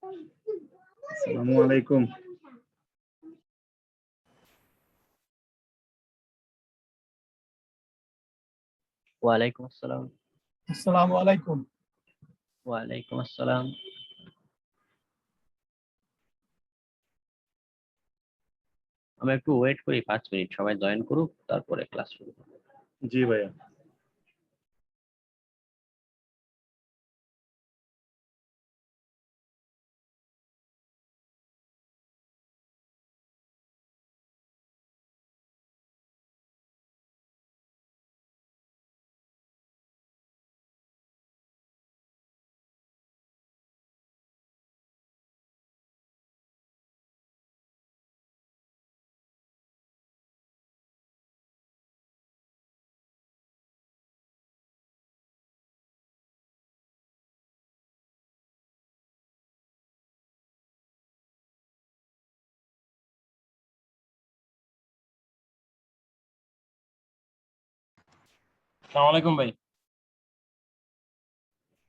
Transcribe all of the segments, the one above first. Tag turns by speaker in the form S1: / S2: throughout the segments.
S1: আসসালামু আলাইকুম।
S2: ওয়ালাইকুম আসসালাম।
S3: আসসালামু আলাইকুম।
S2: ওয়ালাইকুম আসসালাম। আমরা একটু ওয়েট করি 5 মিনিট, সবাই জয়েন করুক, তারপরে ক্লাস শুরু করব।
S1: জি ভাইয়া।
S4: আসসালামু আলাইকুম ভাই।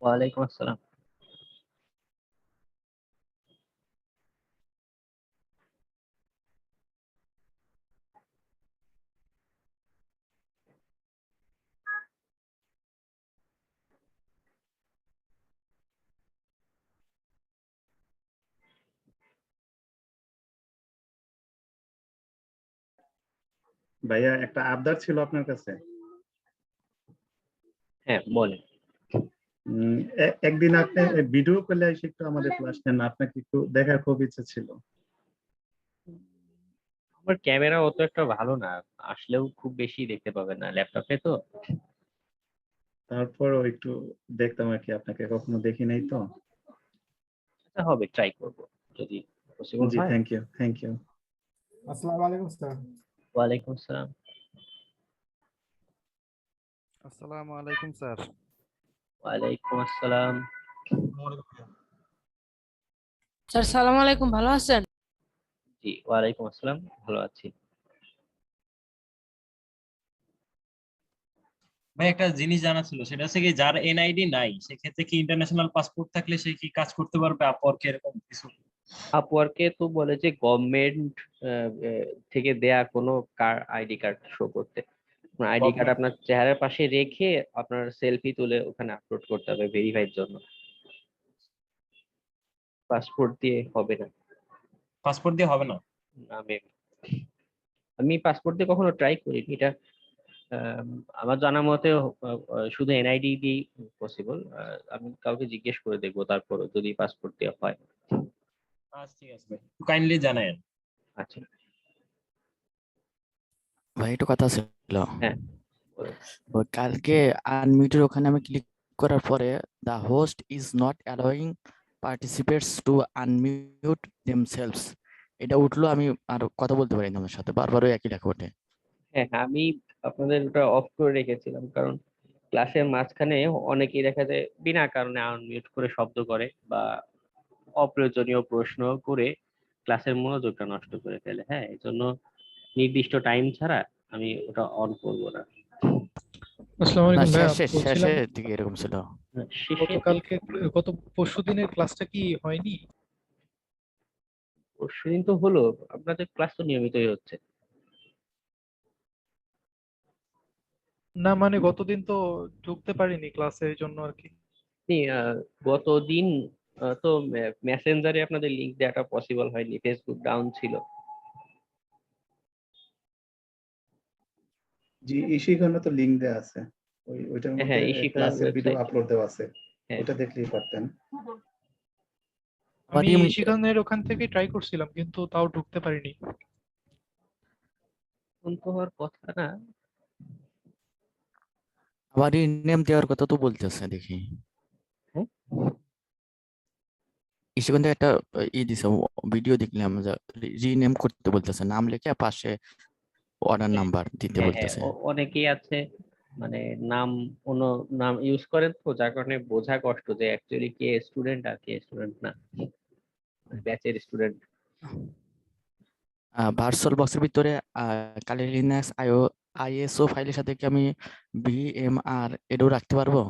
S2: ওয়ালাইকুম আসসালাম।
S1: ভাইয়া একটা আবদার ছিল আপনার কাছে।
S2: হ্যাঁ বলেন।
S1: একদিন আপনি ভিডিও কলে এসে একটু আমাদের ক্লাস নেন, আপনাকে একটু দেখার খুব ইচ্ছে ছিল।
S2: আমার ক্যামেরা অত একটা ভালো না, আসলেও খুব বেশি দেখতে পাবেন না ল্যাপটপে তো।
S1: তারপরও একটু দেখতাম আর কি, আপনাকে কখনো দেখি নাই তো।
S2: এটা হবে, ট্রাই করব যদি পসিবল
S1: জি
S2: হয়।
S1: Thank you, thank you.
S3: আসসালামু আলাইকুম স্যার।
S2: ওয়ালাইকুম আসসালাম।
S5: আসসালামু আলাইকুম স্যার।
S2: ওয়ালাইকুম আসসালাম।
S6: স্যার সালাম আলাইকুম, ভালো আছেন?
S2: জি ওয়ালাইকুম আসসালাম, ভালো আছি।
S4: ভাই একটা জিনিস জানা ছিল, সেটা হচ্ছে কি যার এনআইডি নাই সেক্ষেত্রে কি ইন্টারন্যাশনাল পাসপোর্ট থাকলে সে কি কাজ করতে পারবে আপওয়ার্কে এরকম কিছু?
S2: আপওয়ার্কে তো বলে যে গভর্নমেন্ট থেকে দেয়া কোনো আইডি কার্ড শো করতে, আইডি কার্ড আপনার চেহারার পাশে রেখে আপনার সেলফি তুলে ওখানে আপলোড করতে হবে ভেরিফাইড জন্য। পাসপোর্ট দিয়ে হবে না।
S4: পাসপোর্ট দিয়ে হবে না?
S2: আমি আমি পাসপোর্ট দিয়ে কখনো ট্রাই করিনি এটা। আম, আমার জানা মতে শুধু এনআইডি দিয়ে পসিবল। আমি কাউকে জিজ্ঞেস করে দেখবো তারপর যদি পাসপোর্ট দিয়ে হয়।
S4: আচ্ছা ঠিক আছে ভাই, কাইন্ডলি জানায়েন।
S2: আচ্ছা।
S5: ভাই একটু কথা ছিল।
S2: হ্যাঁ বলেন।
S5: ওই কালকে আনমিউটের ওখানে আমি ক্লিক করার পরে the host is not allowing participates to unmute themselves, এটা উঠলো, আমি আর কথা বলতে পারি না আমার সাথে, বারবারই একই লেখা ওঠে।
S2: হ্যাঁ আমি আপনাদের ওটা অফ করে রেখেছিলাম, কারণ ক্লাসের মাঝখানে অনেকেই দেখা যায় বিনা কারণে আনমিউট করে শব্দ করে বা অপ্রয়োজনীয় প্রশ্ন করে ক্লাসের মনোযোগটা নষ্ট করে ফেলে। হ্যাঁ এই জন্য নির্দিষ্ট টাইম ছাড়া আমি ওটা অন করবো না।
S3: আসসালামু
S5: না,
S3: আলাইকুম ভাইয়া, বলছিলাম
S5: শেষের দিকে এরকম ছিল।
S2: শেষের
S3: গতকালকে গত পরশুদিনের ক্লাসটা কি হয়নি?
S2: পরশুদিন তো হলো, আপনাদের ক্লাস তো নিয়মিতই হচ্ছে।
S3: না মানে গতদিন তো ঢুকতে পারিনি ক্লাসে, এই জন্য আর কি।
S2: আপনি গতদিন তো মেসেঞ্জারে আপনাদের লিংক দেওয়াটা পসিবল হয়নি, ফেসবুক ডাউন ছিল।
S1: জি ইশিখানে তো লিংক দেওয়া আছে, ওইটার মধ্যে
S2: হ্যাঁ ইশিকা
S1: ক্লাসের ভিডিও
S2: ওয়েবসাইট।
S1: আপলোড দেওয়া আছে,
S2: হ্যাঁ
S1: ওটা দেখলেই পারতেন।
S3: আমি
S5: আমার
S3: শিখানের ওখান থেকে ট্রাই করছিলাম কিন্তু তাও ঢুকতে পারিনি।
S2: ফোন তো হওয়ার কথা না।
S5: আমার নেম দেওয়ার কথা তো বলতেছে দেখি,
S2: হ্যাঁ
S5: সেখান থেকে একটা দিছে, ভিডিও দেখলাম, রিনেম করতে বলতেছে, নাম লিখে পাশে অর্ডার নাম্বার দিতে
S2: হ্যাঁ হ্যাঁ
S5: বলতেছে।
S2: অনেকেই আছে মানে নাম অন্য নাম ইউজ করেন তো, যার কারণে বোঝা কষ্ট যে অ্যাকচুয়ালি কে স্টুডেন্ট আর কে স্টুডেন্ট না, ব্যাচের স্টুডেন্ট।
S5: ভার্চুয়াল বক্সের ভিতরে কালি লিনাক্স আইএসও ফাইলের সাথে কি আমি ভিএমআর এটাও রাখতে পারবো?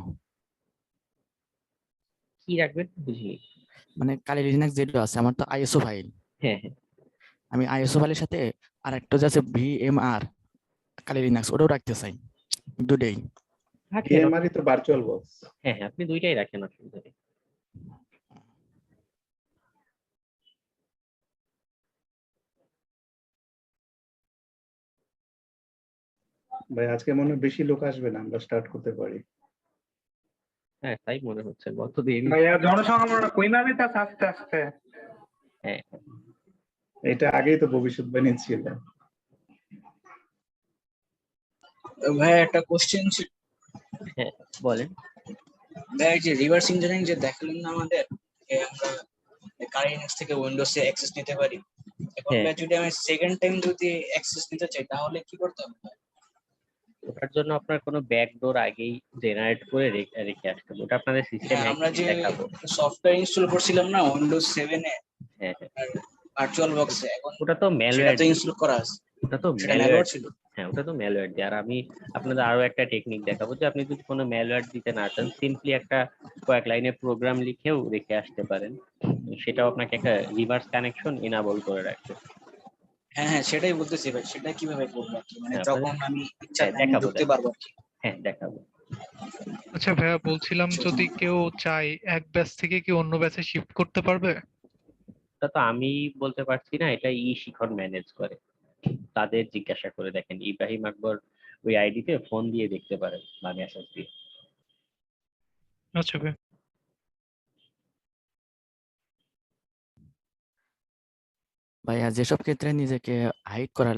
S2: কি রাখবেন বুঝিনি।
S5: মানে কালি লিনাক্স যেটা আছে আমার তো আইএসও ফাইল,
S2: হ্যাঁ হ্যাঁ
S5: আমি আইএসও ফাইলের সাথে আরেকটা যে আছে ভিএমআর কালি লিনাক্স ওটাও রাখতে চাই, দুটোই।
S2: রাখেন।
S1: ভিএমআরই তো ভার্চুয়াল বক্স।
S2: হ্যাঁ হ্যাঁ আপনি দুইটাই রাখেন, অসুবিধা নেই।
S1: ভাই আজকে মনে হয় বেশি লোক আসবে না, আমরা স্টার্ট করতে পারি।
S2: হ্যাঁ তাই মনে হচ্ছে গতদিন।
S7: ভাইয়া জনসংখ্যা কমে যাবে তা আস্তে আস্তে।
S2: হ্যাঁ
S1: এটা আগেই তো ভবিষ্যৎবাণী ছিল।
S8: ভাইয়া একটা কোশ্চেন ছিল।
S2: হ্যাঁ বলেন।
S8: ভাইয়া যে রিভার্স ইঞ্জিনিয়ারিং যে দেখালেন না আমাদের, যে আমরা কারি লিনাক্স থেকে উইন্ডোজে অ্যাক্সেস নিতে পারি, এখন
S2: হ্যাঁ।
S8: ভাই যদি আমি সেকেন্ড টাইম যদি অ্যাক্সেস নিতে চাই তাহলে কি করতে হবে?
S2: ওটার জন্য আপনার কোনো ব্যাকডোর আগেই জেনারেট করে রেখে আসতে হবে, ওটা আপনাদের সিস্টেমে
S8: হ্যাঁ, আমরা যে
S2: দেখাবো।
S8: সফটওয়্যার ইনস্টল করছিলাম না উইন্ডোজ 7 এ
S2: হ্যাঁ হ্যাঁ
S8: আর ভার্চুয়াল বক্সে, এখন
S2: ওটা তো
S8: সেটা
S2: ম্যালওয়্যার,
S8: তো ইনস্টল করা আছে,
S2: ওটা তো
S8: সেটা
S2: ম্যালওয়্যার
S8: ম্যালওয়্যার ছিল।
S2: হ্যাঁ ওটা তো ম্যালওয়্যার দিয়ে। আর আমি আপনাদের আরো একটা টেকনিক দেখাবো, যে আপনি যদি কোনো ম্যালওয়্যার দিতে না চান, সিম্পলি একটা কয়েক লাইনের প্রোগ্রাম লিখেও রেখে আসতে পারেন, সেটাও আপনাকে একটা রিভার্স কানেকশন এনাবল করে রাখবে।
S8: হ্যাঁ হ্যাঁ সেটাই বলতেছি ভাই, সেটা কিভাবে করবো আর কি, মানে
S2: হ্যাঁ,
S8: যখন আমি ইচ্ছা
S2: হ্যাঁ, দেখাবো,
S8: ঢুকতে
S2: দেখাবো।
S8: পারবো আর কি।
S2: হ্যাঁ দেখাবো।
S3: আচ্ছা ভাইয়া, বলছিলাম যদি কেউ চায় এক ব্যাচ থেকে কি অন্য ব্যাচে শিফট করতে পারবে?
S2: ওটা তো আমি বলতে পারছি না, এটা শিখন ম্যানেজ করে, তাদের জিজ্ঞাসা করে দেখেন। ইব্রাহিম আকবর ওই আইডিতে ফোন দিয়ে দেখতে পারেন বা মেসেজ দিয়ে।
S3: আচ্ছা ভাই।
S5: ভাইয়া যেসব ক্ষেত্রে নিজেকে হাইড করা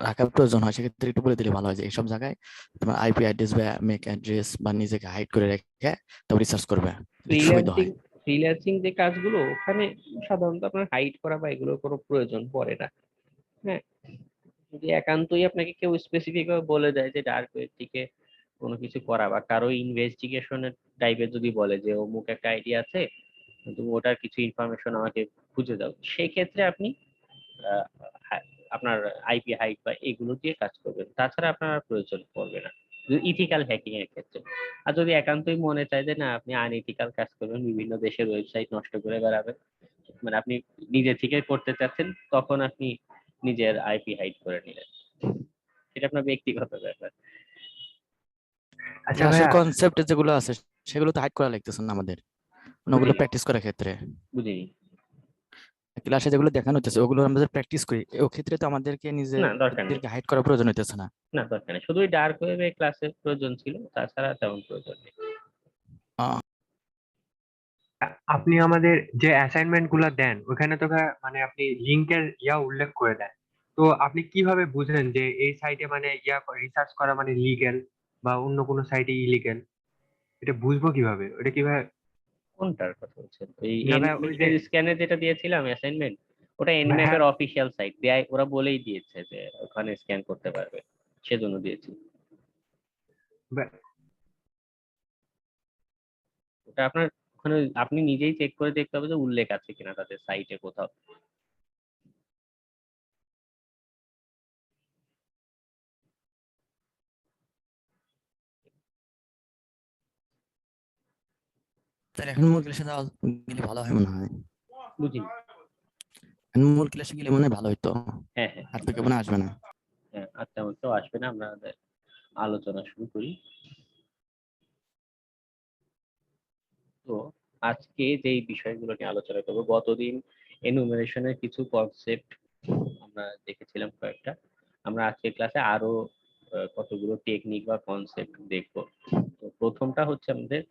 S5: রাখার প্রয়োজন হয় সেক্ষেত্রে একটু বলে দিলে ভালো হয়, যে এইসব জায়গায় তোমার আইপি অ্যাড্রেস বা মেক অ্যাড্রেস বা নিজেকে হাইড করে রেখে তারপর রিসার্চ করবে, একটু সুবিধা হয়।
S2: ফ্রিল্যান্সিং যে কাজগুলো ওখানে সাধারণত আপনার হাইড করা বা এগুলোর কোনো প্রয়োজন পড়ে না। হ্যাঁ যদি একান্তই আপনাকে কেউ স্পেসিফিক ভাবে বলে দেয় যে ডার্ক ওয়েব থেকে কোনো কিছু করা, বা কারো ইনভেস্টিগেশনের টাইপের যদি বলে যে অমুক একটা আইডিয়া আছে, তুমি ওটার কিছু ইনফরমেশন আমাকে খুঁজে দাও, সেই ক্ষেত্রে আপনি আহ, আপনার আইপি হাইড বা এগুলো দিয়ে কাজ করবেন, তাছাড়া আপনার আর প্রয়োজন পড়বে না ইথিক্যাল হ্যাকিং এর ক্ষেত্রে। আর যদি একান্তই মনে চায় যে না আপনি আনইথিক্যাল কাজ করবেন, বিভিন্ন দেশের ওয়েবসাইট নষ্ট করে বেড়াবেন, মানে আপনি নিজে থেকে করতে চাচ্ছেন, তখন আপনি নিজের আইপি হাইড করে নিলেন, এটা আপনার ব্যক্তিগত ব্যাপার।
S7: আচ্ছা
S5: ক্লাসের
S7: ভাইয়া,
S5: কনসেপ্ট যেগুলো আছে সেগুলো তো হাইড করা লাগতেছে না আমাদের, ওগুলো প্র্যাকটিস করার ক্ষেত্রে।
S2: বুঝিনি।
S5: ক্লাসে যেগুলো দেখানো হচ্ছে ওগুলো আমাদের প্র্যাকটিস করি, ও ক্ষেত্রে তো আমাদেরকে
S2: না দরকার নেই,
S5: নিজেদেরকে হাইড করার প্রয়োজন হইতেছে না।
S2: না দরকার নেই, শুধু ডার্ক ওয়েবে ক্লাসের প্রয়োজন ছিল, তাছাড়া তেমন প্রয়োজন নেই।
S5: আহ,
S7: আপনি আমাদের যে অ্যাসাইনমেন্ট গুলা দেন ওখানে তো মানে আপনি লিংকের উল্লেখ করে দেন, তো আপনি কিভাবে বুঝেন যে এই সাইটে মানে রিসার্চ করা মানে লিগ্যাল বা অন্য কোনো সাইটে ইলিগ্যাল? এটা বুঝবো কিভাবে? ওটা কিভাবে?
S2: কোনটার কথা বলছেন? এই
S7: না ভাই, ওই যে
S2: স্ক্যানে যেটা দিয়েছিলাম অ্যাসাইনমেন্ট, ওটা
S7: হ্যাঁ,
S2: এনম্যাপের অফিসিয়াল সাইট দেয়, ওরা বলেই দিয়েছে যে ওখানে স্ক্যান করতে পারবে, সেজন্য দিয়েছি।
S7: ভাই-
S2: ওটা আপনার ওখানে আপনি নিজেই চেক করে দেখতে হবে যে উল্লেখ আছে কিনা তাদের সাইটে কোথাও।
S5: তাহলে এখন মূল ক্লাসে গেলে ভালো হয় মনে হয়,
S2: বুঝিনি।
S5: এখন মূল ক্লাসে গেলে মনে হয় ভালো হইতো,
S2: হ্যাঁ হ্যাঁ
S5: আর তো কেউ মনে হয় আসবে না।
S2: হ্যাঁ, আর তেমন কেউ আসবে না, আমরা আমাদের আলোচনা শুরু করি। তো আজকে যেই বিষয়গুলো নিয়ে আলোচনা করবো, গতদিন এনুমারেশনের কিছু কনসেপ্ট আমরা দেখেছিলাম কয়েকটা, আমরা আজকে ক্লাসে আরো কতগুলো টেকনিক বা কনসেপ্ট দেখবো। তো প্রথমটা হচ্ছে আমাদের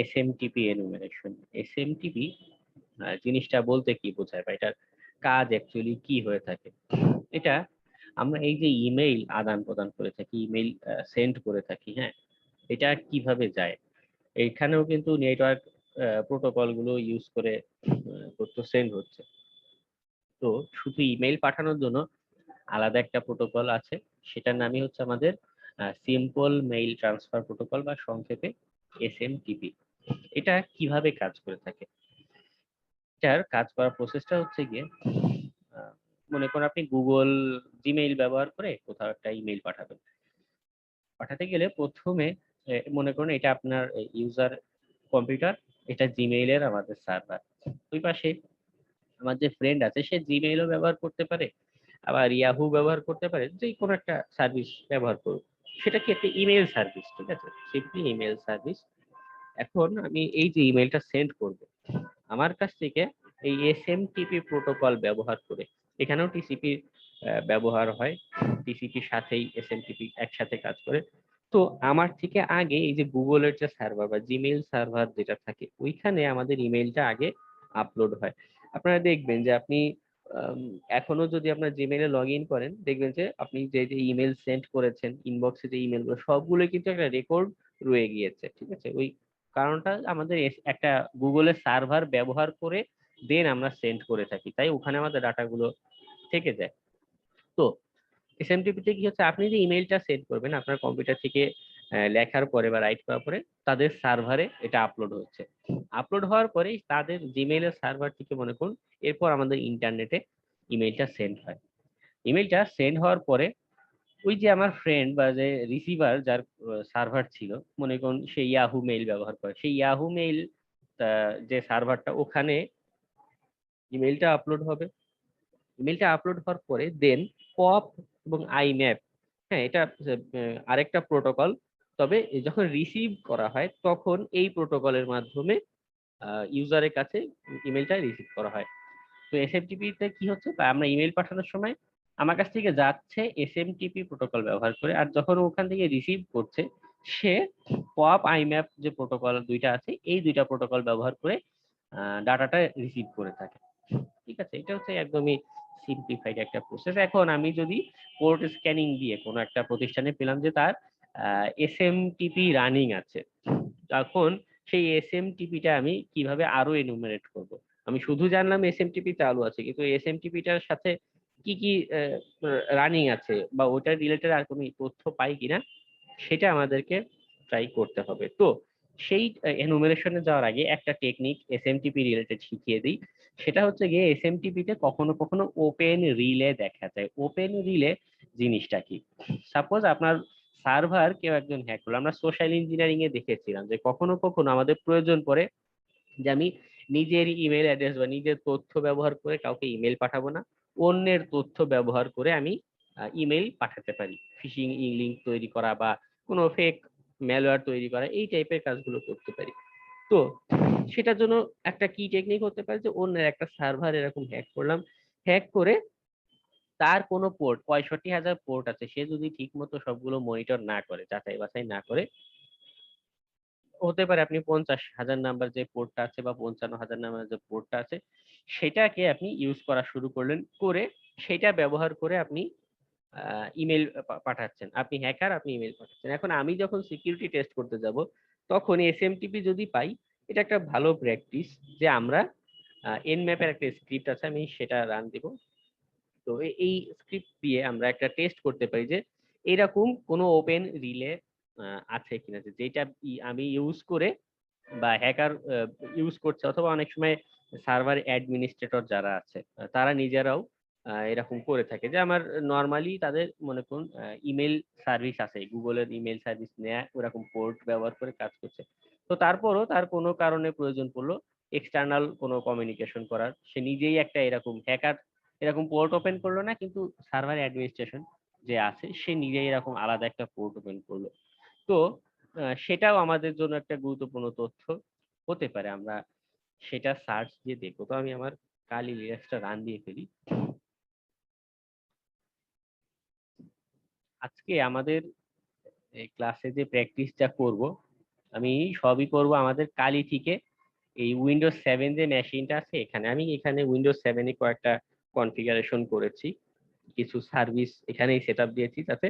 S2: এসএমটিপি এনুমারেশন। এসএমটিপি জিনিসটা বলতে কি বোঝায় বা এটার কাজ অ্যাকচুয়ালি কি হয়ে থাকে। এটা আমরা এই যে ইমেইল আদান প্রদান করে থাকি, ইমেইল সেন্ড করে থাকি, হ্যাঁ, এটা কিভাবে যায়, এইখানেও কিন্তু নেটওয়ার্ক প্রোটোকল গুলো ইউজ করে তথ্য সেন্ড হচ্ছে। তো শুধু ইমেইল পাঠানোর জন্য আলাদা একটা প্রোটোকল আছে, সেটার নামই হচ্ছে আমাদের সিম্পল মেইল ট্রান্সফার প্রোটোকল বা সংক্ষেপে এসএমটিপি। এটা কিভাবে কাজ করে থাকে, এটার কাজ করার প্রসেসটা হচ্ছে গিয়ে মনে করুন আপনি গুগল জিমেইল ব্যবহার করে কোথাও একটা ইমেইল পাঠাবেন। পাঠাতে গেলে প্রথমে মনে করুন এটা আপনার ইউজার কম্পিউটার, এটা জিমেইলের আমাদের সার্ভার। ওই পাশে আমার যে ফ্রেন্ড আছে সে জিমেইলও ব্যবহার করতে পারে, আবার ইয়াহু ব্যবহার করতে পারে, যে কোনো একটা সার্ভিস ব্যবহার করুক। সেটা কি একটা ইমেল সার্ভিস, ঠিক আছে, সিম্পলি ইমেল সার্ভিস। এখন আমি এই যে ইমেলটা সেন্ড করব, আমার কাছ থেকে এই এসএমটিপি প্রোটোকল ব্যবহার করে, এখানেও টিসিপি ব্যবহার হয়, টিসিপির সাথেই এসএমটিপি একসাথে কাজ করে। তো আমার থেকে আগে এই যে গুগলের যে সার্ভার বা জিমেইল সার্ভার যেটা থাকে, ওইখানে আমাদের ইমেইলটা আগে আপলোড হয়। আপনারা দেখবেন যে আপনি এখনো যদি আপনার জিমেইলে লগ ইন করেন, দেখবেন যে আপনি যে যে ইমেল সেন্ড করেছেন, ইনবক্সে যে ইমেলগুলো সবগুলো কিন্তু একটা রেকর্ড রয়ে গিয়েছে, ঠিক আছে। ওই কারণটা আমাদের একটা গুগলের সার্ভার ব্যবহার করে দেন আমরা সেন্ড করে থাকি, তাই ওখানে আমাদের ডাটাগুলো থেকে যায়। তো এসএমটিপিতে কি হচ্ছে, আপনি যে ইমেলটা সেন্ড করবেন আপনার কম্পিউটার থেকে লেখার পরে বা রাইট করার পরে তাদের সার্ভারে এটা আপলোড হচ্ছে। আপলোড হওয়ার পরে তাদের জিমেইলের সার্ভার থেকে মনে করুন এরপর আমাদের ইন্টারনেটে ইমেলটা সেন্ড হয়। ইমেলটা সেন্ড হওয়ার পরে ওই যে আমার ফ্রেন্ড বা যে রিসিভার যার সার্ভার ছিল, মনে করুন সে ইয়াহু মেইল ব্যবহার করে, সেই ইয়াহু মেইল যে সার্ভারটা, ওখানে ইমেলটা আপলোড হবে। ইমেলটা আপলোড হওয়ার পরে দেন পপ এবং আইম্যাপ, হ্যাঁ এটা আরেকটা প্রোটোকল, তবে যখন রিসিভ করা হয় তখন এই প্রোটোকলের মাধ্যমে ইউজারের কাছে ইমেলটা রিসিভ করা হয়। তো এসএমটিপি তে কি হচ্ছে, বা আমরা ইমেল পাঠানোর সময় আমার কাছ থেকে যাচ্ছে এসএমটিপি প্রোটোকল ব্যবহার করে, আর যখন ওখান থেকে রিসিভ করছে সে পপ আইম্যাপ যে প্রোটোকল দুইটা আছে এই দুইটা প্রোটোকল ব্যবহার করে ডাটাটা রিসিভ করে থাকে, ঠিক আছে। এটা হচ্ছে একদমই সিম্পলিফাইড একটা প্রসেস। এখন আমি যদি পোর্ট স্ক্যানিং দিয়ে কোনো একটা প্রতিষ্ঠানে পেলাম যে তার এসএমটিপি রানিং আছে, তখন সেই এসএমটিপিটা আমি কিভাবে আরো এনুমারেট করব। আমি শুধু জানলাম এসএমটিপি চালু আছে, কিন্তু এসএমটিপিটার সাথে কি কি রানিং আছে বা ওটার রিলেটেড আর কোনো তথ্য পাই কিনা সেটা আমাদেরকে ট্রাই করতে হবে। তো সেই এনুমারেশনে যাওয়ার আগে একটা টেকনিক এসএমটিপি রিলেটেড শিখিয়ে দিই। সেটা হচ্ছে গিয়ে এসএমটিপি তে কখনো কখনো ওপেন রিলে দেখা যায়। ওপেন রিলে জিনিসটা কি, সাপোজ আপনার সার্ভার কেউ একজন হ্যাক করলো, আমরা সোশ্যাল ইঞ্জিনিয়ারিং এ দেখেছিলাম যে কখনো কখনো আমাদের প্রয়োজন পড়ে যে আমি নিজের ইমেল অ্যাড্রেস বা নিজের তথ্য ব্যবহার করে কাউকে ইমেল পাঠাবো না, অন্যের তথ্য ব্যবহার করে আমি ইমেল পাঠাতে পারি। ফিশিং লিংক তৈরি করা বা কোনো ফেক ম্যালওয়্যার তৈরি করা, এই টাইপের কাজগুলো করতে পারি। তো সেটার জন্য একটা কি টেকনিক হতে পারে যে অন্যের একটা সার্ভার এরকম হ্যাক করলাম, হ্যাক করে তার কোনো পোর্ট 65,000 পোর্ট আছে, সে যদি ঠিক মতো সবগুলো মনিটর না করে, যাচাই বাছাই না করে, হতে পারে আপনি 50,000 নাম্বার যে পোর্টটা আছে বা 55,000 নাম্বার যে পোর্টটা আছে সেটাকে আপনি ইউজ করা শুরু করলেন, করে সেটা ব্যবহার করে আপনি ইমেল পাঠাচ্ছেন। আপনি হ্যাকার, আপনি ইমেল পাঠাচ্ছেন। এখন আমি যখন সিকিউরিটি টেস্ট করতে যাব তখন এসএমটিপি যদি পাই, এটা একটা ভালো প্র্যাকটিস যে আমরা এনম্যাপের একটা স্ক্রিপ্ট আছে, আমি সেটা রান দিব। তো এই স্ক্রিপ্ট দিয়ে আমরা একটা টেস্ট করতে পারি যে এরকম কোনো ওপেন রিলে আছে কিনা, যে যেটা আমি ইউজ করে বা হ্যাকার ইউজ করছে, অথবা অনেক সময় সার্ভার অ্যাডমিনিস্ট্রেটর যারা আছে তারা নিজেরাও এরকম করে থাকে, যে আমার নর্মালি তাদের মনে করুন ইমেল সার্ভিস আছে, গুগলের ইমেল সার্ভিস নেয়া ওরকম পোর্ট ব্যবহার করে কাজ করছে। তো তারপরও তার কোনো কারণে প্রয়োজন পড়লো এক্সটার্নাল কোনো কমিউনিকেশন করার, সে নিজেই একটা এরকম হ্যাকার এরকম পোর্ট ওপেন করলো না, কিন্তু সার্ভার অ্যাডমিনিস্ট্রেশন যে আছে সে নিজেই এরকম আলাদা একটা পোর্ট ওপেন করলো। তো সেটাও আমাদের জন্য একটা গুরুত্বপূর্ণ তথ্য হতে পারে, আমরা সেটা সার্চ দিয়ে দেখবো। তো আমি আমার কালি লিনাক্সটা রান দিয়ে ফেলি। আজকে আমাদের এই ক্লাসে যে প্র্যাকটিসটা করব আমি সবই করব আমাদের কালি থেকে এই উইন্ডোজ 7 যে মেশিনটা আছে এখানে। আমি এখানে উইন্ডোজ 7 এ কয়েকটা কনফিগারেশন করেছি, কিছু সার্ভিস এখানেই সেট আপ দিয়েছি যাতে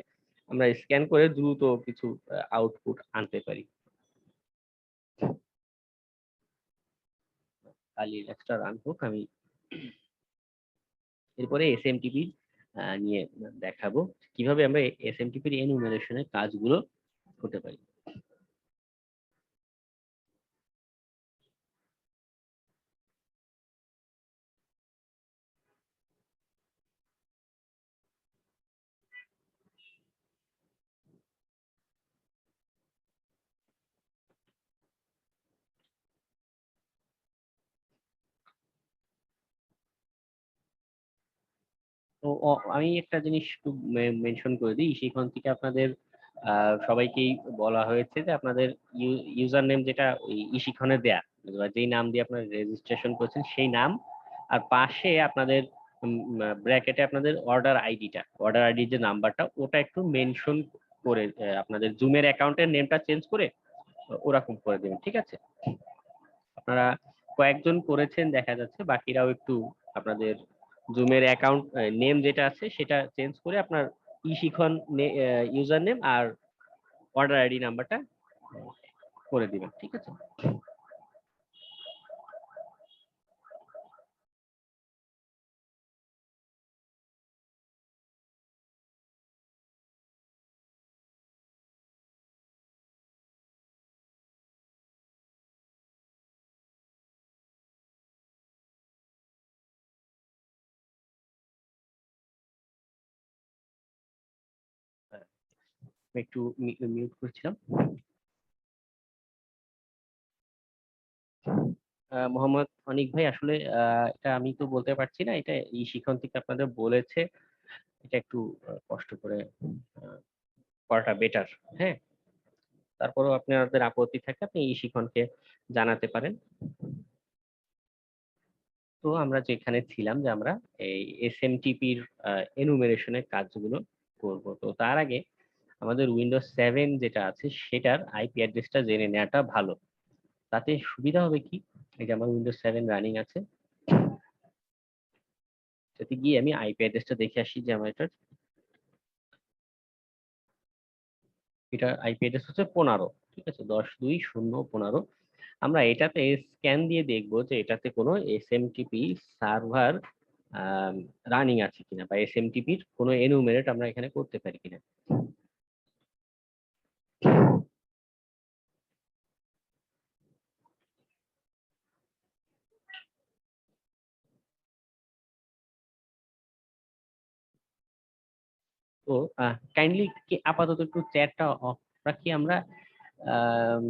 S2: আমরা স্ক্যান করে দ্রুত কিছু আউটপুট আনতে পারি। কালি এক্সট্রা রান হোক, আমি এরপরে এসএমটিপি নিয়ে দেখাবো কিভাবে আমরা এসএমটিপির এনুমারেশনের কাজগুলো করতে পারি। তো আমি একটা জিনিস একটু মেনশন করে দিই, সেখান থেকে আপনাদের সবাইকেই বলা হয়েছে যে আপনাদের ইউজার নেম যেটা ওই ইশিখনে দেয়া, বা যেই নাম দিয়ে আপনারা রেজিস্ট্রেশন করেছেন সেই নাম, আর পাশে আপনাদের ব্র্যাকেটে আপনাদের অর্ডার আইডি যে নাম্বারটা ওটা একটু মেনশন করে আপনাদের জুমের অ্যাকাউন্টের নেমটা চেঞ্জ করে ওরকম করে দেবেন, ঠিক আছে? আপনারা কয়েকজন করেছেন দেখা যাচ্ছে, বাকিরাও একটু আপনাদের জুমের অ্যাকাউন্ট নেম যেটা আছে সেটা চেঞ্জ করে আপনার ইশিখন ইউজার নেম আর অর্ডার আইডি নাম্বারটা করে দিবেন, ঠিক আছে? আমি একটু মিউট করছিলাম। মোহাম্মদ অনিক ভাই, আসলে এটা আমি তো বলতে পারছি না, এটা এই শিখন থেকে আপনাদের বলেছে, এটা একটু কষ্ট করে করাটা বেটার। হ্যাঁ, তারপরেও আপনাদের আপত্তি থাকে আপনি এই শিখনকে জানাতে পারেন। তো আমরা যেখানে ছিলাম যে আমরা এই এসএমটিপির এনুমেরেশনের কাজগুলো করব, তো তার আগে আমাদের উইন্ডোজ 7 যেটা আছে সেটার আইপি অ্যাড্রেসটা জেনে নেওয়াটা ভালো। তাতে সুবিধা হবে কি, এই যে আমার উইন্ডোজ 7 রানিং আছে, যাতে গিয়ে আমি আইপি অ্যাড্রেসটা দেখে আসি যে আমার এটা আইপি অ্যাড্রেস হচ্ছে 15, ঠিক আছে, 10.2.0.15। আমরা এটাতে স্ক্যান দিয়ে দেখব যে এটাতে কোনো এসএমটিপি সার্ভার রানিং আছে কিনা, বা এসএমটিপির কোনো এনুমেরেট আমরা এখানে করতে পারি কিনা। তো কাইন্ডলি কি আপাতত একটু চ্যাটটা অফ রাখি আমরা, আম,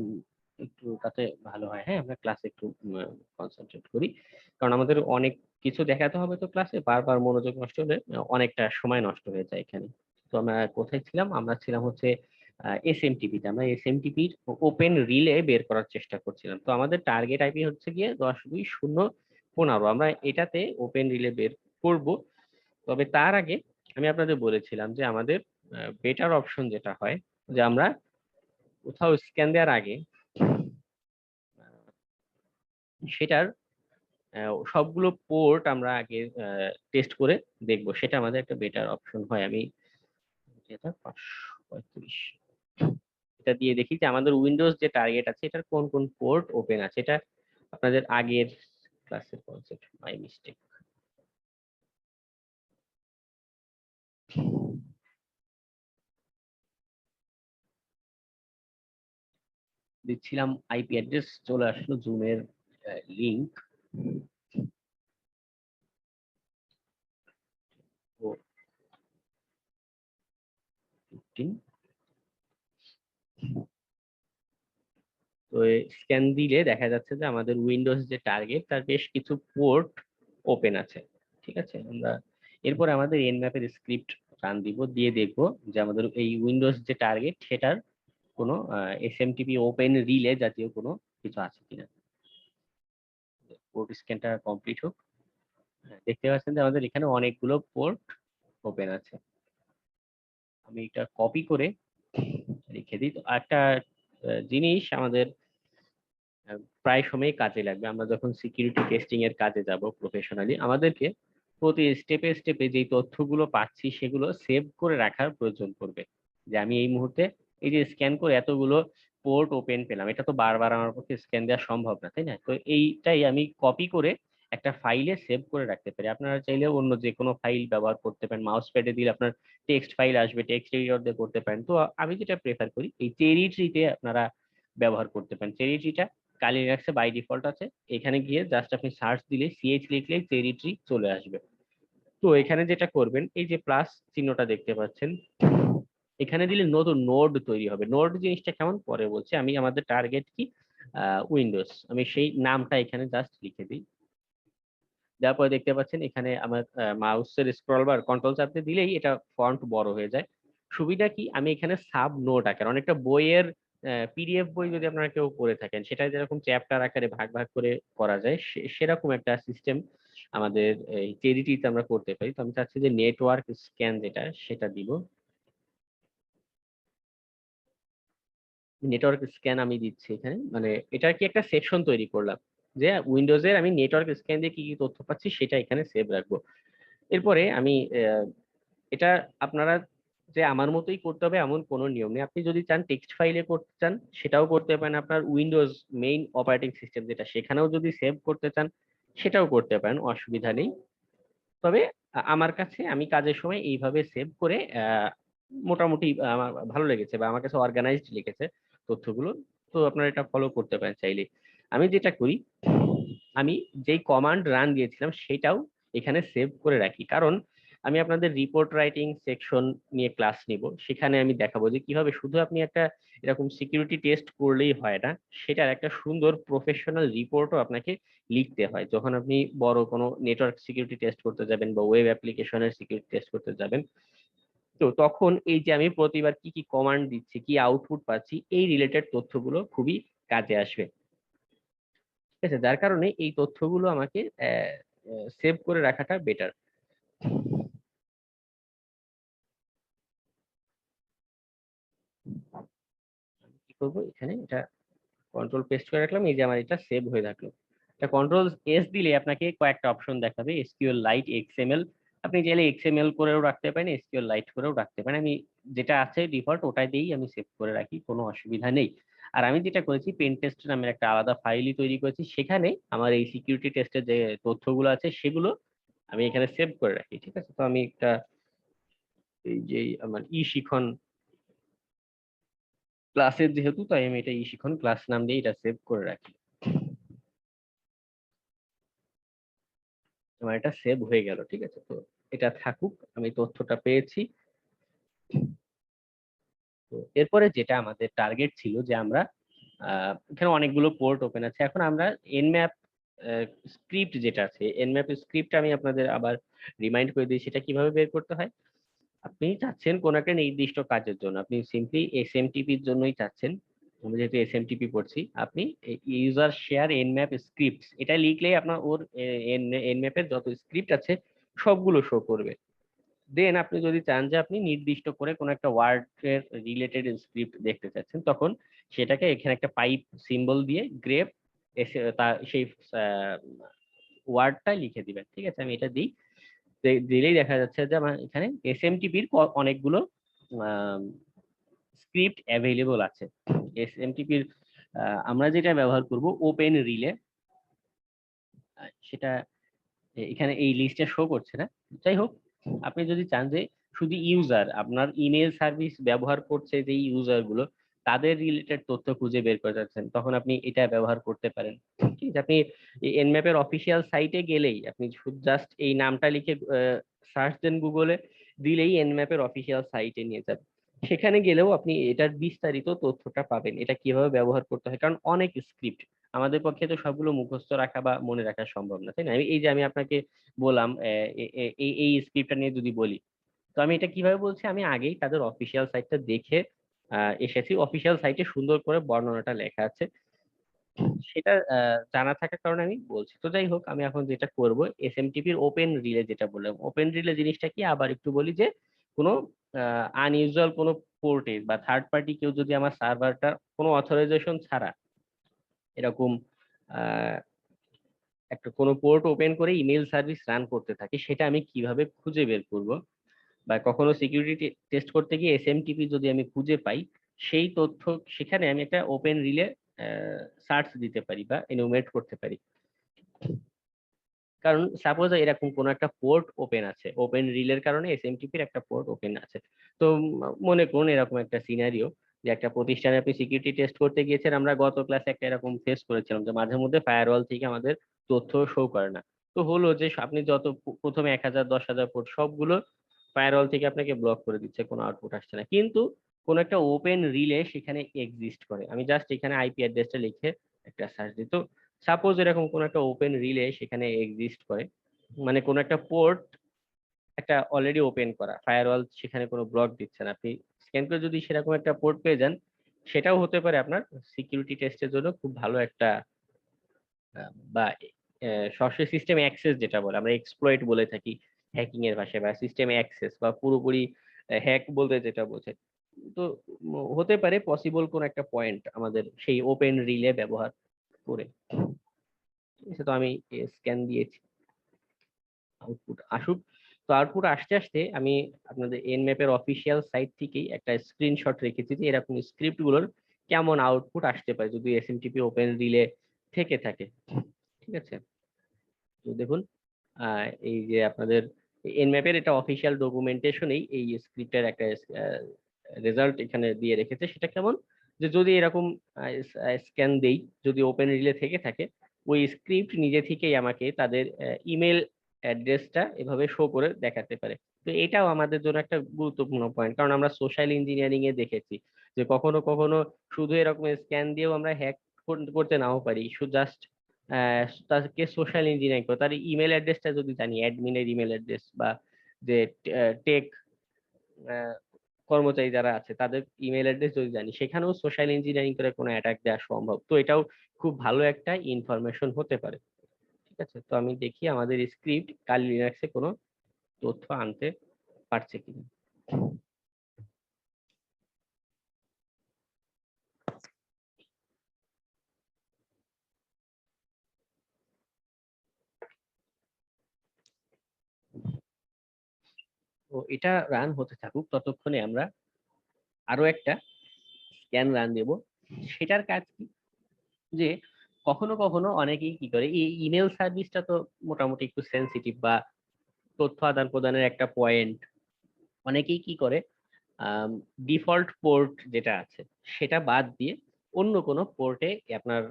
S2: একটু তাতে ভালো হয়। হ্যাঁ, আমরা ক্লাসে একটু কনসেন্ট্রেট করি, কারণ আমাদের অনেক কিছু দেখাতে হবে, তো ক্লাসে বারবার মনোযোগ নষ্ট হলে অনেকটা সময় নষ্ট হয়ে যায় এখানে। তো আমরা কোথায় ছিলাম? আমরা ছিলাম হচ্ছে এসএমটিপি তে। আমরা এসএমটিপির ওপেন রিলে বের করার চেষ্টা করছিলাম। তো আমাদের টার্গেট আইপি হচ্ছে গিয়ে 10.2.0.15। আমরা এটাতে ওপেন রিলে বের করব। তবে তার আগে আমি আপনাদের বলেছিলাম যে আমাদের বেটার অপশন যেটা হয়, যে আমরা কোথাও স্ক্যান দেওয়ার আগে সেটার সবগুলো পোর্ট আমরা আগে টেস্ট করে দেখব, সেটা আমাদের একটা বেটার অপশন হয়। আমি যেটা 535 এটা দিয়ে দেখি যে আমাদের উইন্ডোজ যে টার্গেট আছে এটার কোন কোন পোর্ট ওপেন আছে। এটা আপনাদের আগের ক্লাসের কনসেপ্ট, মাই মিস্টেক। দিচ্ছিলাম আইপি অ্যাড্রেস, চলে আসলো জুমের লিংক। তো স্ক্যান দিলে দেখা যাচ্ছে যে আমাদের উইন্ডোজ যে টার্গেট তার বেশ কিছু পোর্ট ওপেন আছে, ঠিক আছে। আমরা এরপর আমাদের এনম্যাপের স্ক্রিপ্ট রান দিব, দিয়ে দেখব যে আমাদের এই উইন্ডোজ যে টার্গেট সেটার কোনো এসএমটিপি ওপেন রিলে জাতীয় কোনো কিছু আছে কিনা। পোর্ট স্ক্যানটা কমপ্লিট হোক। দেখতে পাচ্ছেন যে আমাদের এখানে অনেকগুলো পোর্ট ওপেন আছে। আমি এটা কপি করে লিখে দিই। তো একটা জিনিস আমাদের প্রায় সময় কাজে লাগবে, আমরা যখন সিকিউরিটি টেস্টিং এর কাজে যাব প্রফেশনালি, আমাদেরকে প্রতি স্টেপে স্টেপে যেই তথ্যগুলো পাচ্ছি সেগুলো সেভ করে রাখার প্রয়োজন পড়বে। যে আমি এই মুহূর্তে এই যে স্ক্যান করে এতগুলো পোর্ট ওপেন পেলাম, এটা তো বারবার আমার পক্ষে স্ক্যান দেওয়া সম্ভব না, তাই না? তো এইটাই আমি কপি করে একটা ফাইলে সেভ করে রাখতে পারি। আপনারা চাইলে অন্য যে কোনো ফাইল ব্যবহার করতে পারেন, মাউস প্যাডে দিলে আপনার টেক্সট ফাইল আসবে, টেক্সট এডিটর দিয়ে করতে পারেন। তো আমি যেটা প্রেফার করি এই চেরি ট্রিতে আপনারা ব্যবহার করতে পারেন। চেরি ট্রিটা কালি লিনাক্সে বাই ডিফল্ট আছে, এখানে গিয়ে জাস্ট আপনি সার্চ দিলে সিএইচ লিখলেই চেরি ট্রি চলে আসবে। তো এখানে যেটা করবেন, এই যে প্লাস চিহ্নটা দেখতে পাচ্ছেন, এখানে দিলে নতুন নোড তৈরি হবে। নোড জিনিসটা কেমন পরে বলছি, আমি আমাদের টার্গেট কি উইন্ডোজ, আমি সেই নামটা এখানে জাস্ট লিখে দিই। দেওয়ার পরে দেখতে পাচ্ছেন এখানে আমার মাউসের স্ক্রল বার কন্ট্রোল চাপ দিয়ে দিলেই এটা ফন্ট বড় হয়ে যায়। সুবিধা কি, আমি এখানে সাব নোট আকার, অনেকটা বইয়ের পিডিএফ বই যদি আপনারা কেউ পড়ে থাকেন, সেটা যেরকম চ্যাপ্টার আকারে ভাগ ভাগ করে করা যায়, সেরকম একটা সিস্টেম আমাদের এই চেরিটিতে আমরা করতে পারি। তো আমি চাচ্ছি যে নেটওয়ার্ক স্ক্যান যেটা সেটা দিব। নেটওয়ার্ক স্ক্যান আমি দিচ্ছি এখানে, মানে এটা কি একটা সেকশন তৈরি করলাম যে উইন্ডোজের আমি নেটওয়ার্ক স্ক্যান দিয়ে কি কি তথ্য পাচ্ছি সেটা এখানে সেভ রাখবো। এরপরে আমি এটা আপনারা যে আমার মতোই করতে হবে এমন কোনো নিয়ম নেই। আপনি যদি চান টেক্সট ফাইলে করতে চান সেটাও করতে পারেন, আপনার উইন্ডোজ মেইন অপারেটিং সিস্টেম যেটা সেখানেও যদি সেভ করতে চান সেটাও করতে পারেন, অসুবিধা নেই। তবে আমার কাছে আমি কাজের সময় এইভাবে সেভ করে মোটামুটি আমার ভালো লেগেছে বা আমার কাছে অর্গানাইজড লেগেছে তথ্যগুলো। তো আপনারা এটা ফলো করতে পারেন চাইলে। আমি যেটা করি, আমি যেই কমান্ড রান দিয়েছিলাম সেটাও এখানে সেভ করে রাখি, কারণ আমি আপনাদের রিপোর্ট রাইটিং সেকশন নিয়ে ক্লাস নিব, সেখানে আমি দেখাবো যে কিভাবে শুধু আপনি একটা এরকম সিকিউরিটি টেস্ট করলেই হয় না, সেটার একটা সুন্দর প্রফেশনাল রিপোর্টও আপনাকে লিখতে হয় যখন আপনি বড় কোনো নেটওয়ার্ক সিকিউরিটি টেস্ট করতে যাবেন বা ওয়েব অ্যাপ্লিকেশনের সিকিউরিটি টেস্ট করতে যাবেন। তো তখন এই যে আমি প্রতিবার কি কি কমান্ড দিচ্ছি, কি আউটপুট পাচ্ছি, এই রিলেটেড তথ্যগুলো খুবই কাজে আসবে। ঠিক আছে, যার কারণে এই তথ্যগুলো আমাকে সেভ করে রাখাটা বেটার। কি করবো, এখানে এটা কন্ট্রোল পেস্ট করে রাখলাম, এই যে আমার এটা সেভ হয়ে থাকলো। এটা কন্ট্রোল এস দিলে আপনাকে কয়েকটা অপশন দেখাবে, এসকিউএল লাইট, এক্সএমএল। আপনি চাইলে এক্সএমএল করেও রাখতে পারেন, এসকিউএল লাইট করেও রাখতে পারেন। আমি যেটা আছে ডিফল্ট ওটাই দিয়েই আমি সেভ করে রাখি, কোনো অসুবিধা নেই। আর আমি যেটা করেছি, পেন টেস্ট নামের একটা আলাদা ফাইলই তৈরি করেছি, সেখানে আমার এই সিকিউরিটি টেস্টের যে তথ্যগুলো আছে সেগুলো আমি এখানে সেভ করে রাখি। ঠিক আছে, তো আমি একটা এই যে আমার শিখন ক্লাসের যেহেতু, তাই আমি এটা শিখন ক্লাস নাম দিয়ে এটা সেভ করে রাখি। আমার এটা সেভ হয়ে গেল। ঠিক আছে, তো এটা থাকুক, আমি তথ্যটা পেয়েছি। তো এরপরে যেটা আমাদের টার্গেট ছিল যে আমরা এখানে অনেকগুলো পোর্ট ওপেন আছে, এখন আমরা এনম্যাপ স্ক্রিপ্ট যেটা আছে, এনম্যাপ স্ক্রিপ্ট আমি আপনাদের আবার রিমাইন্ড করে দিই সেটা কিভাবে বের করতে হয়। আপনি চাচ্ছেন কোন একটা নির্দিষ্ট কাজের জন্য, আপনি সিম্পলি এসএমটিপির জন্যই চাচ্ছেন, আমি যেহেতু এসএমটিপি পড়ছি, আপনি ইউজার শেয়ার এনম্যাপ স্ক্রিপ্ট এটা লিখলেই আপনার ওর এনম্যাপের যত স্ক্রিপ্ট আছে সবগুলো শো করবে। দেন আপনি যদি চান যে আপনি নির্দিষ্ট করে কোনো একটা ওয়ার্ড এর রিলেটেড স্ক্রিপ্ট দেখতে চাচ্ছেন, তখন সেটাকে এখানে একটা পাইপ সিম্বল দিয়ে গ্রেপ এসে তা সেই ওয়ার্ডটা লিখে দিবেন। ঠিক আছে, আমি এটা দিই, দিলেই দেখা যাচ্ছে যে আমার এখানে এসএমটিপির অনেকগুলো স্ক্রিপ্ট অ্যাভেলেবল আছে। এসএমটিপির আমরা যেটা ব্যবহার করব ওপেন রিলে, সেটা এখানে এই লিস্টে শো করছে না। যাই হোক, আপনি যদি চান যে শুধু ইউজার, আপনার ইমেল সার্ভিস ব্যবহার করছে যে ইউজার গুলো, তাদের রিলেটেড তথ্য খুঁজে বের করে যাচ্ছেন, তখন আপনি এটা ব্যবহার করতে পারেন। ঠিক আছে, আপনি এনম্যাপের অফিসিয়াল সাইটে গেলেই আপনি শুধু জাস্ট এই নামটা লিখে সার্চ দেন গুগলে, দিলেই এনম্যাপের অফিসিয়াল সাইটে নিয়ে যাবে। সেখানে গেলেও আপনি এটার বিস্তারিত তথ্যটা পাবেন, এটা কিভাবে ব্যবহার করতে হয়, কারণ অনেক স্ক্রিপ্ট আমাদের পক্ষে তো সবগুলো মুখস্থ রাখা বা মনে রাখা সম্ভব না, তাই না? এই যে আমি আপনাকে বললাম এই স্ক্রিপ্টটা নিয়ে যদি বলি, তো আমি এটা কিভাবে বলছি, আমি আগেই তাদের অফিসিয়াল সাইটটা দেখে এসেছি, অফিসিয়াল সাইটে সুন্দর করে বর্ণনাটা লেখা আছে, সেটা জানা থাকার কারণে আমি বলছি। তো যাই হোক, আমি এখন যেটা করব, এসএমটিপির ওপেন রিলে যেটা বললাম, ওপেন রিলে জিনিসটা কি আবার একটু বলি, যে কোনো আনইউজুয়াল কোনো পোর্টে বা থার্ড পার্টি কেউ যদি আমার সার্ভারটা কোনো অথরাইজেশন ছাড়া এরকম একটা কোনো পোর্ট ওপেন করে ইমেল সার্ভিস রান করতে থাকে, সেটা আমি কিভাবে খুঁজে বের করব, বা কখনো সিকিউরিটি টেস্ট করতে গিয়ে এসএমটিপি যদি আমি খুঁজে পাই, সেই তথ্য সেখানে আমি একটা ওপেন রিলে সার্চ দিতে পারি বা এনুমেরেট করতে পারি। কারণ সাপোজ এরকম কোন একটা পোর্ট ওপেন আছে, ওপেন রিলের কারণে এসএমটিপির একটা পোর্ট ওপেন আছে। তো মনে করুন এরকম একটা সিনারিও, যে একটা প্রতিষ্ঠানে আপনি সিকিউরিটি টেস্ট করতে গিয়েছেন, আমরা গত ক্লাসে একটা এরকম ফেস করেছিলাম যে মাঝে মধ্যে ফায়ারওয়াল থেকে আমাদের তথ্য শো করে না। তো হলো যে আপনি যত প্রথমে 1000 10,000 পোর্ট সবগুলো ফায়ারওয়াল থেকে আপনাকে ব্লক করে দিচ্ছে, কোনো আউটপুট আসছে না, কিন্তু কোন একটা ওপেন রিলে সেখানে এক্সিস্ট করে। আমি জাস্ট এখানে আইপি অ্যাড্রেসটা লিখে একটা সার্চ দিই, তো সাপোজ এরকম কোন একটা ওপেন রিলে সেখানে এক্সিস্ট করে, মানে কোনো একটা পোর্ট একটা অলরেডি ওপেন করা, ফায়ারওয়াল সেখানে কোনো ব্লক দিচ্ছে না, আপনি স্ক্যান করে যদি সেরকম একটা পোর্ট পেয়ে যান, সেটাও হতে পারে আপনার সিকিউরিটি টেস্টের জন্য খুব ভালো একটা বা সরাসরি সিস্টেম অ্যাক্সেস যেটা বলে, আমরা এক্সপ্লয়েট বলে থাকি হ্যাকিং এর ভাষায়, বা সিস্টেম অ্যাক্সেস বা পুরোপুরি হ্যাক বলতে যেটা বোঝে। তো হতে পারে পসিবল কোন একটা পয়েন্ট আমাদের সেই ওপেন রিলে ব্যবহার করে। ঠিক আছে, তো আমি স্ক্যান দিয়েছি, আউটপুট আসুক। তো আউটপুট আসতে আসতে আমি আপনাদের এনম্যাপের অফিসিয়াল সাইট থেকেই একটা স্ক্রিনশট রেখেছি যে এরকম স্ক্রিপ্ট গুলোর কেমন আউটপুট আসতে পারে যদি এসএমটিপি ওপেন রিলে থেকে থাকে। ঠিক আছে, তো দেখুন এই যে আপনাদের এনম্যাপের এটা অফিসিয়াল ডকুমেন্টেশনেই এই স্ক্রিপ্টের একটা রেজাল্ট এখানে দিয়ে রেখেছে। সেটা কেমন, যে যদি এরকম স্ক্যান দেই, যদি ওপেন রিলে থেকে থাকে, ওই স্ক্রিপ্ট নিজে থেকেই আমাকে তাদের ইমেল অ্যাড্রেসটা এভাবে শো করে দেখাতে পারে। তো এটাও আমাদের জন্য একটা গুরুত্বপূর্ণ পয়েন্ট, কারণ আমরা সোশ্যাল ইঞ্জিনিয়ারিং এ দেখেছি যে কখনো কখনো শুধু এরকম স্ক্যান দিয়েও আমরা হ্যাক করতে নাও পারি, শুধু জাস্ট তাকে সোশ্যাল ইঞ্জিনিয়ারিং করে তার ইমেল অ্যাড্রেসটা যদি জানি, অ্যাডমিনের ইমেল অ্যাড্রেস, বা যে টেক কর্মচারী যারা আছে তাদের ইমেল অ্যাড্রেস যদি জানি, সেখানেও সোশ্যাল ইঞ্জিনিয়ারিং করে কোনো অ্যাটাক দেওয়া সম্ভব। তো এটাও খুব ভালো একটা ইনফরমেশন হতে পারে। ঠিক আছে, তো আমি দেখি আমাদের স্ক্রিপ্ট কালি লিনাক্সে কোনো তথ্য আনতে পারছে কিনা। তো এটা রান হতে থাকুক, ততক্ষণে আমরা আরো একটা স্ক্যান রান দেব। সেটার কাজ কি, যে কখনো কখনো অনেকেই কি করে, এই ইমেল সার্ভিসটা তো মোটামুটি একটু সেন্সিটিভ বা তথ্য আদান প্রদানের একটা পয়েন্ট। অনেকেই কি করে, ডিফল্ট পোর্ট যেটা আছে সেটা বাদ দিয়ে অন্য কোনো পোর্টে আপনার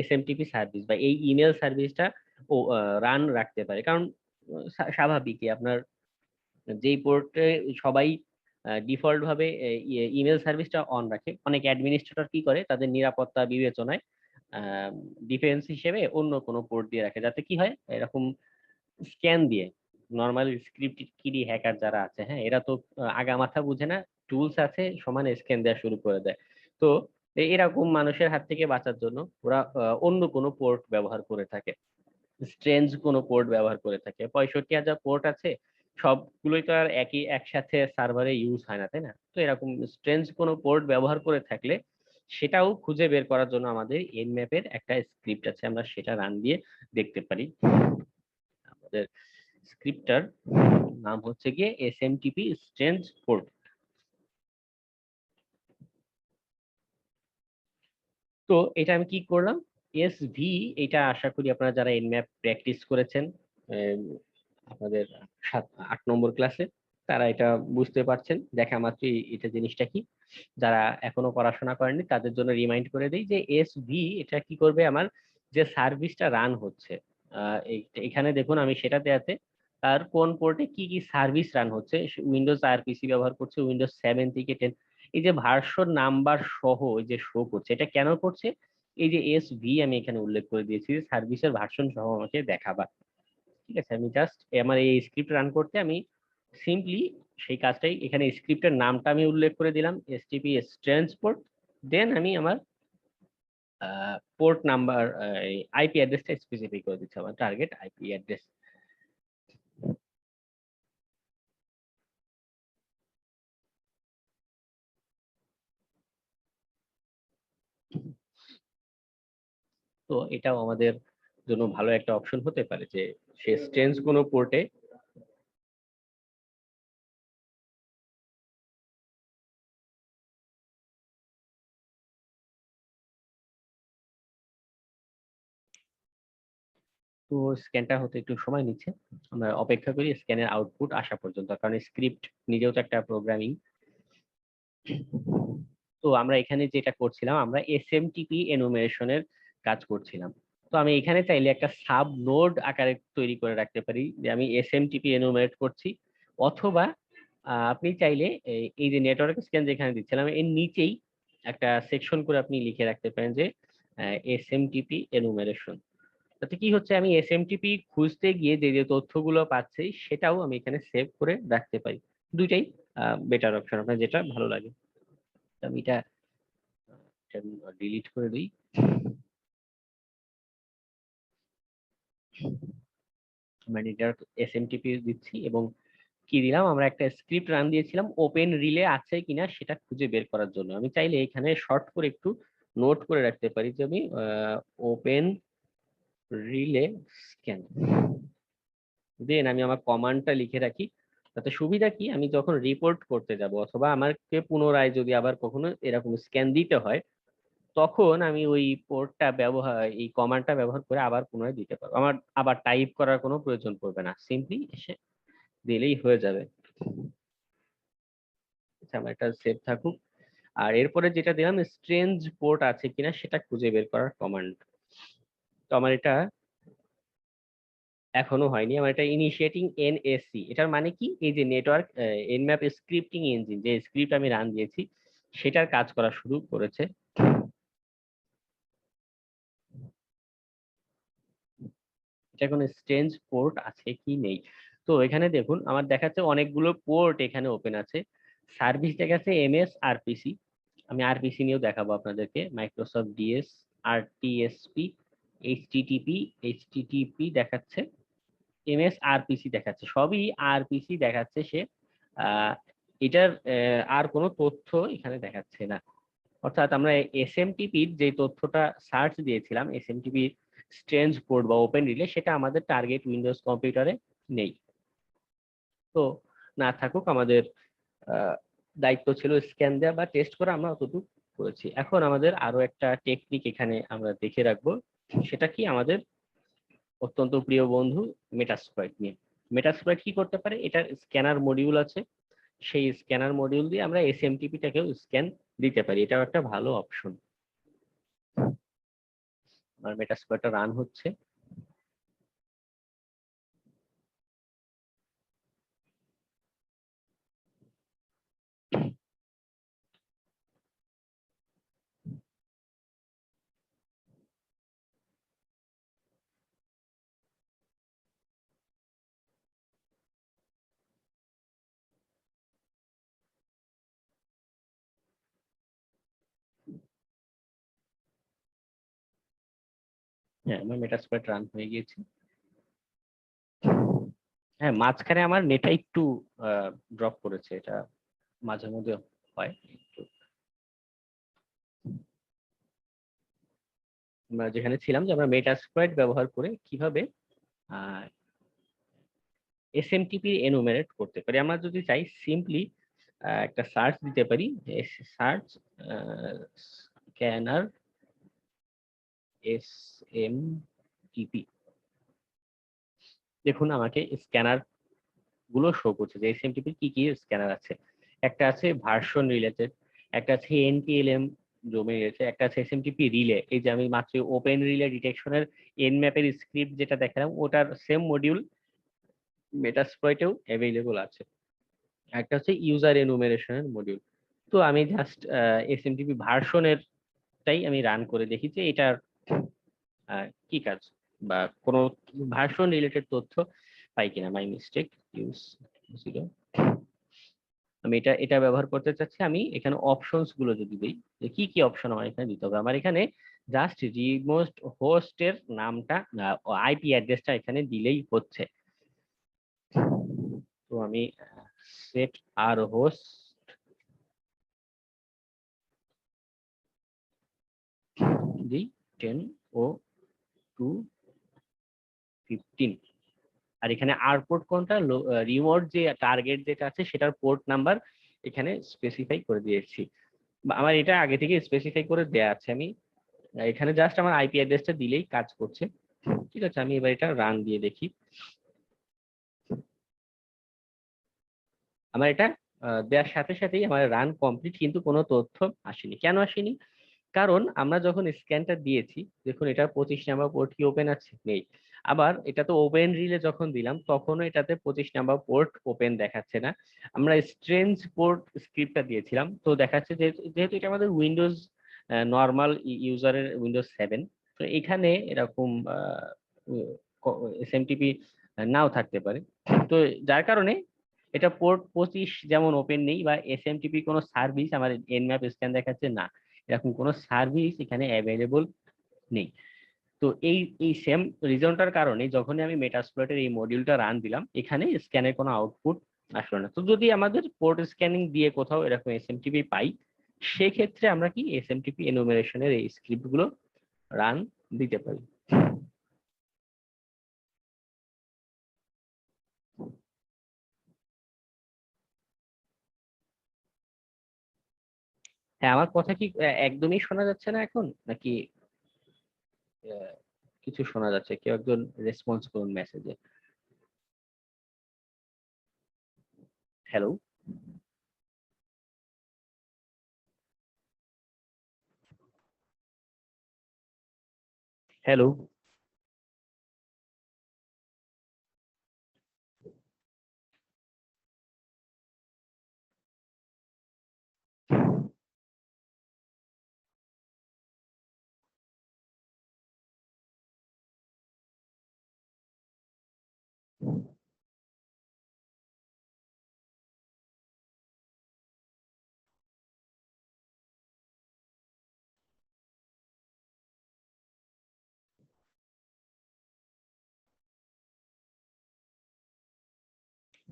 S2: এসএমটিপি সার্ভিস বা এই ইমেল সার্ভিসটা ও রান রাখতে পারে। কারণ স্বাভাবিকই আপনার যেই পোর্টে সবাই ডিফল্ট ভাবে ইমেল সার্ভিসটা অন রাখে, অনেক অ্যাডমিনিস্ট্রেটর কি করে তাদের নিরাপত্তা বিবেচনায় ডিফেন্স হিসেবে অন্য কোনো পোর্ট দিয়ে রাখে, যাতে কি হয় এরকম স্ক্যান দিয়ে নর্মাল স্ক্রিপ্ট কিডি হ্যাকার যারা আছে, হ্যাঁ এরা তো আগা মাথা বুঝে না, টুলস আছে সমানে স্ক্যান দেওয়া শুরু করে দেয়। তো এরকম মানুষের হাত থেকে বাঁচার জন্য ওরা অন্য কোনো পোর্ট ব্যবহার করে থাকে, স্ট্রেঞ্জ কোনো পোর্ট ব্যবহার করে থাকে। 65,000 পোর্ট আছে, সবগুলোই তো আর একসাথে সার্ভারে ইউজ হয় না, তাই না? তো এরকম স্ট্রেঞ্জ কোনো পোর্ট ব্যবহার করে থাকলে সেটাও খুঁজে বের করার জন্য আমাদের এনম্যাপের একটা স্ক্রিপ্ট আছে, আমরা সেটা রান দিয়ে দেখতে পারি। আমাদের স্ক্রিপ্টটার নাম হচ্ছে গিয়ে এসএমটিপি স্ট্রেঞ্জ পোর্ট। তো এটা আমি কি করলাম, এসভি, এটা আশা করি আপনারা যারা এনম্যাপ প্র্যাকটিস করেছেন আপনাদের 8 নম্বর ক্লাসে, তারা এটা বুঝতে পারছেন দেখা মাত্রই এটা জিনিসটা কি। যারা এখনো পড়াশোনা করেনি তাদের জন্য রিমাইন্ড করে দেই যে এসভি এটা কি করবে, আমার যে সার্ভিসটা রান হচ্ছে এখানে দেখুন আমি সেটা দেয়াতে আর কোন পোর্টে কি কি সার্ভিস রান হচ্ছে, উইন্ডোজ আরপিসি ব্যবহার করছে, উইন্ডোজ 7 থেকে 10, এই যে ভার্সন নাম্বার সহ এই যে শো করছে, এটা কেন করছে, এই যে এসভি আমি এখানে উল্লেখ করে দিয়েছি সার্ভিসের ভার্সন সহ আমাকে দেখাবা। ঠিক আছে, আমি জাস্ট আমার এই স্ক্রিপ্ট রান করতে আমি সিম্পলি সেই কাজটাই, এখানে স্ক্রিপ্টের নামটা আমি উল্লেখ করে দিলাম এসটিপি স্ট্রেঞ্জ পোর্ট, দেন আমি আমার পোর্ট নাম্বার আইপি অ্যাড্রেসটা স্পেসিফাই করে দিচ্ছি, আমার টার্গেট আইপি অ্যাড্রেস। তো এটাও আমাদের জন্য ভালো একটা অপশন হতে পারে যে সে স্ট্রেঞ্জ কোনো পোর্টে তো স্ক্যানটা হতে একটু সময় নিচ্ছে, আমরা অপেক্ষা করি স্ক্যানের আউটপুট আসা পর্যন্ত, কারণ স্ক্রিপ্ট নিজেও তো একটা প্রোগ্রামিং। তো আমরা এখানে যেটা করছিলাম, আমরা এসএমটিপি এনুমেরেশনের কাজ করছিলাম। তো আমি এখানে চাইলে একটা সাব নোড আকারে তৈরি করে রাখতে পারি যে আমি এসএমটিপি এনুমেরেট করছি, অথবা আপনি চাইলে এই যে নেটওয়ার্ক স্ক্যান যেখানে দিচ্ছিলাম এর নিচেই একটা সেকশন করে আপনি লিখে রাখতে পারেন যে এসএমটিপি এনুমেরেশন। তাতে কি হচ্ছে, আমি এসএমটিপি খুঁজতে গিয়ে যে যে তথ্যগুলো পাচ্ছি সেটাও আমি এখানে সেভ করে রাখতে পারি। দুইটাই বেটার অপশন, আপনার যেটা ভালো লাগে। আমি এটা ডিলিট করে দিই। আমরা এটার এসএমটিপি দিচ্ছি এবং কি দিলাম, আমরা একটা স্ক্রিপ্ট রান দিয়েছিলাম ওপেন রিলে আছে কিনা সেটা খুঁজে বের করার জন্য। আমি চাইলে এখানে শর্ট করে একটু নোট করে রাখতে পারি যে আমি ওপেন রিলে স্ক্যান, দেন আমি আমার কমান্ডটা লিখে রাখি। তাতে সুবিধা কি, আমি যখন রিপোর্ট করতে যাব অথবা আমাকে পুনরায় যদি আবার কখনো এরকম স্ক্যান দিতে হয়, তখন আমি ওই পোর্টটা ব্যবহার, এই কমান্ডটা ব্যবহার করে আবার পুনরায় দিতে পারবো। আমার আবার টাইপ করার কোনো প্রয়োজন পড়বে না, সিম্পলি এসে দিলেই হয়ে যাবে। আচ্ছা, আমার এটা সেভ থাকুক। আর এরপরে যেটা দিলাম স্ট্রেঞ্জ পোর্ট আছে কিনা সেটা খুঁজে বের করার কমান্ড। তো আমার এটা এখনো হয়নি, আমার এটা ইনিশিয়েটিং এনএসসি। এটার মানে কি, এই যে নেটওয়ার্ক এনম্যাপ স্ক্রিপ্টিং ইঞ্জিন, যে স্ক্রিপ্ট আমি রান দিয়েছি সেটার কাজ করা শুরু করেছে। এটা কোনো স্ট্রেঞ্জ পোর্ট আছে কি নেই। তো এখানে দেখুন আমার দেখাচ্ছে অনেকগুলো পোর্ট এখানে ওপেন আছে। সার্ভিস দেখাচ্ছে এমএস আরপিসি, আমি আরপিসি নিয়েও দেখাবো আপনাদেরকে। মাইক্রোসফট ডিএস, আরটিএসপি, এইচটিটিপি দেখাচ্ছে, এমএস আরপিসি দেখাচ্ছে, সবই আরপিসি দেখাচ্ছে। সে এটার আর কোনো তথ্য এখানে দেখাচ্ছে না। অর্থাৎ আমরা এসএমটিপির যে তথ্যটা সার্চ দিয়েছিলাম, এসএমটিপি স্ট্রেঞ্জ পোর্ট বা ওপেন রিলে, সেটা আমাদের টার্গেট উইন্ডোজ কম্পিউটারে নেই। তো না থাকুক, আমাদের দায়িত্ব ছিল স্ক্যান দেওয়া বা টেস্ট করা, আমরা অতটুকু করেছি। এখন আমাদের আরো একটা টেকনিক এখানে আমরা দেখে রাখবো, সেটা কি, আমাদের অত্যন্ত প্রিয় বন্ধু মেটাস্প্লয়েট নিয়ে। মেটাস্প্লয়েট কি করতে পারে, এটার স্ক্যানার মডিউল আছে, সেই স্ক্যানার মডিউল দিয়ে আমরা এসএমটিপিটাকেও স্ক্যান দিতে পারি। এটাও একটা ভালো অপশন। আমার মেটাস্প্লয়েটটা রান হচ্ছে। হ্যাঁ, আমার মেটাস্প্লয়েট রান হয়ে গিয়েছে। হ্যাঁ, মাঝখানে আমার নেটটা একটু ড্রপ করেছে, এটা মাঝে মধ্যে হয় একটু। আমরা যেখানে ছিলাম যে আমরা মেটাস্প্লয়েট ব্যবহার করে কিভাবে এসএমটিপি এনুমেরেট করতে পারি। আমরা যদি চাই সিম্পলি একটা সার্চ দিতে পারি, সার্চ স্ক্যানার এসএমটিপি। দেখুন আমাকে স্ক্যানার গুলো শো করছে যে এসএমটিপি কি কি স্ক্যানার আছে। একটা আছে ভার্সন রিলেটেড, একটা আছে এনটিএলএম ডোমেইন রিলেটেড, একটা আছে এসএমটিপি রিলে। এই যে আমি মাত্র ওপেন রিলে ডিটেকশনের এনম্যাপের স্ক্রিপ্ট যেটা দেখালাম, ওটার সেম মডিউল মেটাস্প্লয়েটেও অ্যাভেলেবল আছে। একটা হচ্ছে ইউজার এনুমেরেশনের মডিউল। তো আমি জাস্ট এসএমটিপি ভার্সনের টাই আমি রান করে দেখি যে এটার কি কাজ বা কোনো ভার্সন রিলেটেড তথ্য পাই কিনা। My mistake, use 0। আমি এটা ব্যবহার করতে চাচ্ছি। আমি এখানে অপশনস গুলো যদি দিই, যে কি কি অপশন আমার এখানে দিতে হবে, আমার এখানে জাস্ট রিমোট হোস্টের নামটা, আইপি অ্যাড্রেসটা এখানে দিলেই হচ্ছে। তো আমি সেট আর হোস্ট দিই 10/02/15, আর এখানে আর পোর্ট কোনটা, রিমোট যে টার্গেট যেটা আছে সেটার পোর্ট নাম্বার এখানে স্পেসিফাই করে দিয়েছি। আমার এটা আগে থেকে স্পেসিফাই করে দেয়া আছে। আমি এখানে জাস্ট আমার আইপি অ্যাড্রেসটা দিলেই কাজ করছে। ঠিক আছে, আমি এবার এটা রান দিয়ে দেখি। আমার এটা দেওয়ার সাথে সাথেই আমার রান কমপ্লিট, কিন্তু কোনো তথ্য আসেনি। কেন আসেনি? কারণ আমরা যখন স্ক্যানটা দিয়েছি, দেখুন এটা 25 নাম্বার পোর্ট কি ওপেন আছে, নেই। আবার এটা তো ওপেন রিলে যখন দিলাম তখনও এটাতে 25 নাম্বার পোর্ট ওপেন দেখাচ্ছে না। আমরা স্ট্রেঞ্জ পোর্ট স্ক্রিপ্টটা দিয়েছিলাম, তো দেখাচ্ছে যে যেহেতু এটা আমাদের উইন্ডোজ নর্মাল ইউজারের উইন্ডোজ 7, তো এখানে এরকম এসএমটিপি নাও থাকতে পারে। তো যার কারণে এটা পোর্ট 25 যেমন ওপেন নেই, বা এসএমটিপি কোনো সার্ভিস আমার এনম্যাপ স্ক্যান দেখাচ্ছে না, এরকম কোনো সার্ভিস এখানে অ্যাভেলেবল নেই। তো এই সেম রিজনটার কারণে যখনই আমি মেটাসপ্লয়েটের এই মডিউলটা রান দিলাম, এখানে স্ক্যানের কোনো আউটপুট আসলো না। তো যদি আমাদের পোর্ট স্ক্যানিং দিয়ে কোথাও এরকম এসএমটিপি পাই, সেক্ষেত্রে আমরা কি এসএমটিপি এনুমেরেশনের এই স্ক্রিপ্ট গুলো রান দিতে পারি। হ্যাঁ, আমার কথা কি একদমই শোনা যাচ্ছে না এখন, নাকি কিছু শোনা যাচ্ছে? কেউ একজন রেসপন্স করুন মেসেজে। হ্যালো? হ্যালো?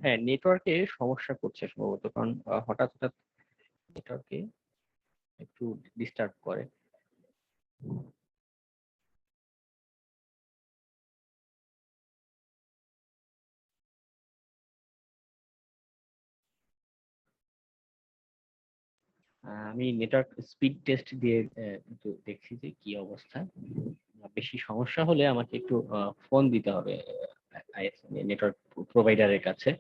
S2: হ্যাঁ, নেটওয়ার্কে সমস্যা করছে সম্ভবত, কারণ হঠাৎ হঠাৎ নেটওয়ার্কে একটু ডিস্টার্ব করে। আমি নেটওয়ার্ক স্পিড টেস্ট দিয়ে একটু দেখছি যে কি অবস্থা। বেশি সমস্যা হলে আমাকে একটু ফোন দিতে হবে নেটওয়ার্ক প্রোভাইডারের কাছে।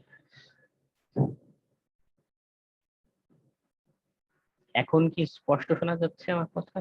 S2: এখন কি স্পষ্ট শোনা যাচ্ছে আমার কথা?